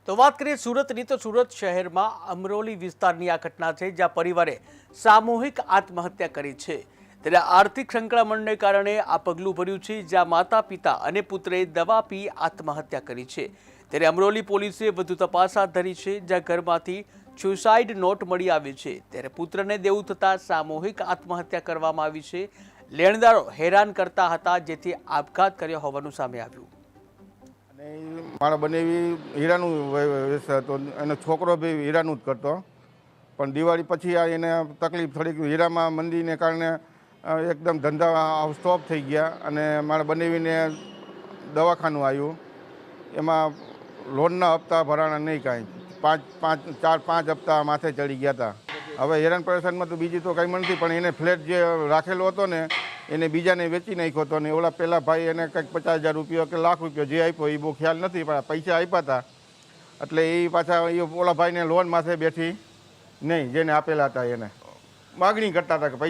તો વાત કરીએ સુરતની તો સુરત શહેરમાં અમરોલી વિસ્તારની આ ઘટના છે જ્યાં પરિવારે સામૂહિક આત્મહત્યા કરી છે। ત્યારે આર્થિક સંકળામણને કારણે આ પગલું ભર્યું છે જ્યાં માતા પિતા અને પુત્રે દવા પી આત્મહત્યા કરી છે। ત્યારે અમરોલી પોલીસે વધુ તપાસ હાથ ધરી છે જ્યાં ઘરમાંથી સુસાઇડ નોટ મળી આવી છે। ત્યારે પુત્રને દેવું થતાં સામૂહિક આત્મહત્યા કરવામાં આવી છે। લેણદારો હેરાન કરતા હતા જેથી આપઘાત કર્યો હોવાનું સામે આવ્યું। મારા બનેવી હીરાનું વ્યવસાય હતો, એનો છોકરો બી હીરાનું જ કરતો, પણ દિવાળી પછી આ એને તકલીફ થોડીક હીરામાં મંદીને કારણે એકદમ ધંધા સ્ટોપ થઈ ગયા અને મારા બનેવીને દવાખાનું આવ્યું, એમાં લોનના હપ્તા ભરાણા નહીં કાંઈ, ચાર પાંચ હપ્તા માથે ચડી ગયા હતા। હવે હેરાન પરેશાનમાં તો બીજી તો કંઈ નથી, પણ એને ફ્લેટ જે રાખેલો હતો ને એને બીજાને વેચી નાખ્યો હતો ને ઓલા પહેલાં ભાઈ એને કંઈક 50,000 રૂપિયા કે લાખ રૂપિયા જે આપ્યો એ બહુ ખ્યાલ નથી, પણ પૈસા આપ્યા હતા એટલે એ પાછા એ ઓલા ભાઈને લોન માથે બેઠી નહીં, જેને આપેલા હતા એને માગણી કરતા હતા કે પૈસા